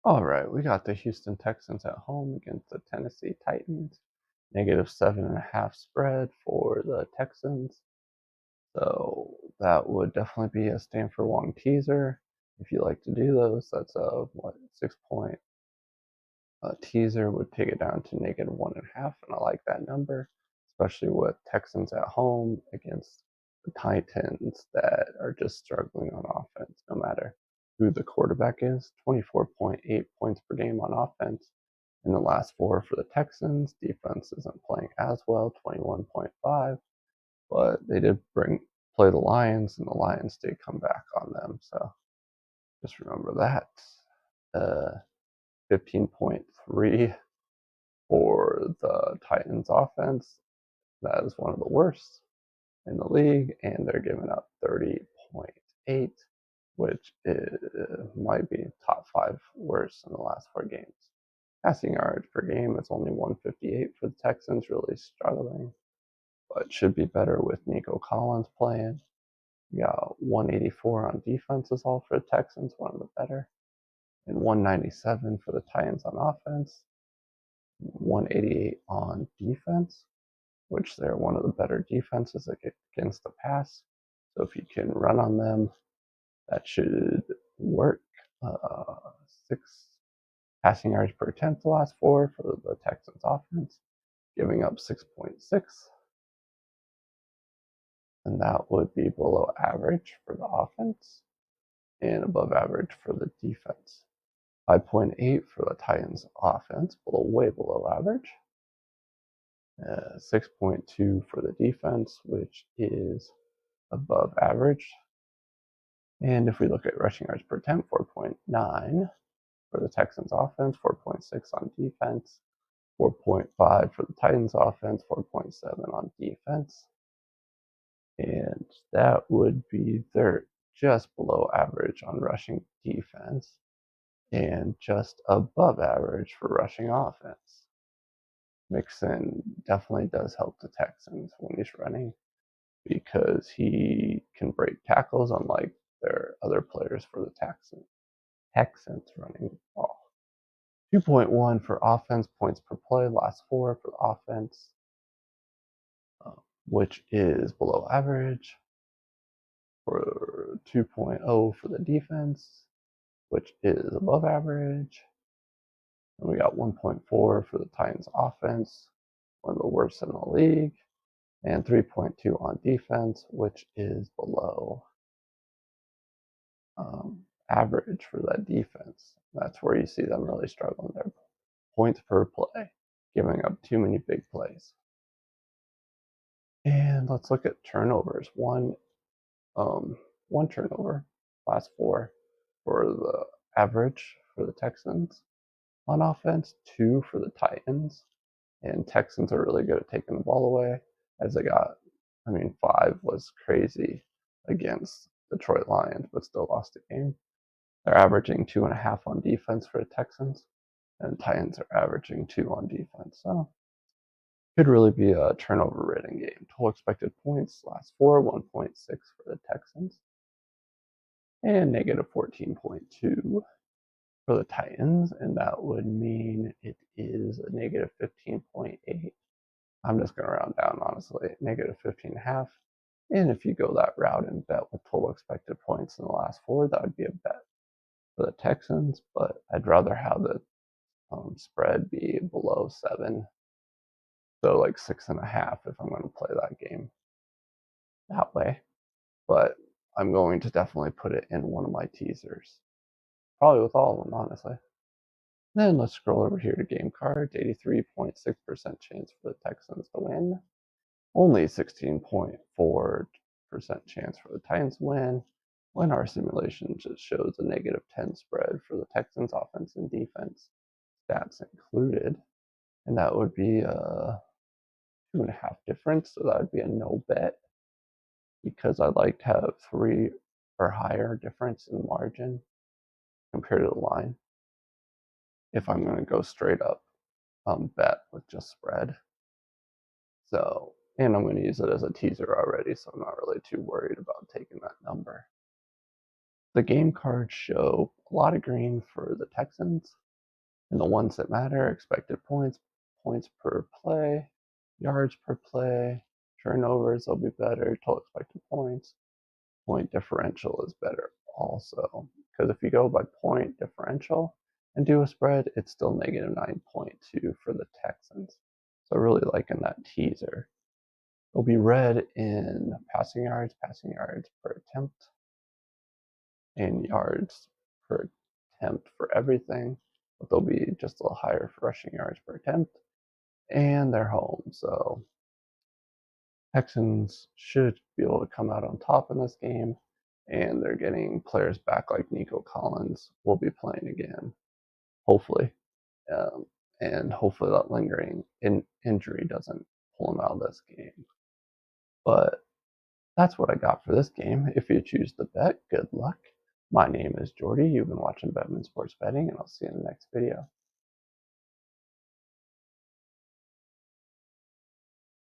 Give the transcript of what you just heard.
All right, we got the Houston Texans at home against the Tennessee Titans. -7.5 spread for the Texans. So that would definitely be a Stanford Wong teaser. If you like to do those, that's a 6 point teaser would take it down to -1.5, and I like that number, especially with Texans at home against the Titans that are just struggling on offense, no matter who the quarterback is. 24.8 points per game on offense in the last four for the Texans. Defense isn't playing as well, 21.5, but they did play the Lions, and the Lions did come back on them. So just remember that. 15.3 for the Titans offense. That is one of the worst in the league, and they're giving up 30.8, which might be top five worst in the last four games. Passing yards per game is only 158 for the Texans, really struggling, but should be better with Nico Collins playing. We got 184 on defense is all for the Texans, one of the better, and 197 for the Titans on offense. 188 on defense, which they're one of the better defenses against the pass. So if you can run on them, that should work. 6 passing yards per attempt the last four for the Texans offense, giving up 6.6. And that would be below average for the offense and above average for the defense. 5.8 for the Titans offense, way below average. 6.2 for the defense, which is above average. And if we look at rushing yards per attempt, 4.9 for the Texans offense, 4.6 on defense, 4.5 for the Titans offense, 4.7 on defense. And that would be they're just below average on rushing defense and just above average for rushing offense. Mixon definitely does help the Texans when he's running because he can break tackles, unlike their other players for the Texans running the ball. 2.1 for offense, points per play, last four for the offense, which is below average. For 2.0 for the defense, which is above average. And we got 1.4 for the Titans offense, one of the worst in the league, and 3.2 on defense, which is below average for that defense. That's where you see them really struggling. Their points per play, giving up too many big plays. And let's look at turnovers. One turnover, last four for the average for the Texans on offense, 2 for the Titans. And Texans are really good at taking the ball away, as they got, 5 was crazy against Detroit Lions, but still lost the game. They're averaging 2.5 on defense for the Texans, and Titans are averaging 2 on defense. So could really be a turnover-ridden game. Total expected points, last four, 1.6 for the Texans, and -14.2 for the Titans, and that would mean it is a -15.8. I'm just going to round down, honestly, -15.5. And if you go that route and bet with total expected points in the last four, that would be a bet for the Texans, but I'd rather have the spread be below 7. So like 6.5 if I'm going to play that game that way. But I'm going to definitely put it in one of my teasers. Probably with all of them, honestly. Then let's scroll over here to game cards. 83.6% chance for the Texans to win. Only 16.4% chance for the Titans to win. When our simulation just shows a -10 spread for the Texans offense and defense, stats included. And that would be a 2.5 difference. So that would be a no bet, because I'd like to have 3 or higher difference in margin compared to the line if I'm going to go straight up bet with just spread. So, and I'm going to use it as a teaser already, so I'm not really too worried about taking that number. The game cards show a lot of green for the Texans, and the ones that matter: expected points, points per play, yards per play, turnovers will be better, total expected points, point differential is better also. Because if you go by point differential and do a spread, it's still negative 9.2 for the Texans. So I really liking that teaser. It'll be red in passing yards per attempt, and yards per attempt for everything, but they'll be just a little higher for rushing yards per attempt, and they're home. So Texans should be able to come out on top in this game, and they're getting players back like Nico Collins will be playing again, hopefully. Um, and hopefully that lingering injury doesn't pull him out of this game. But that's what I got for this game. If you choose to bet, good luck. My name is Jordy. You've been watching Betman Sports Betting, and I'll see you in the next video.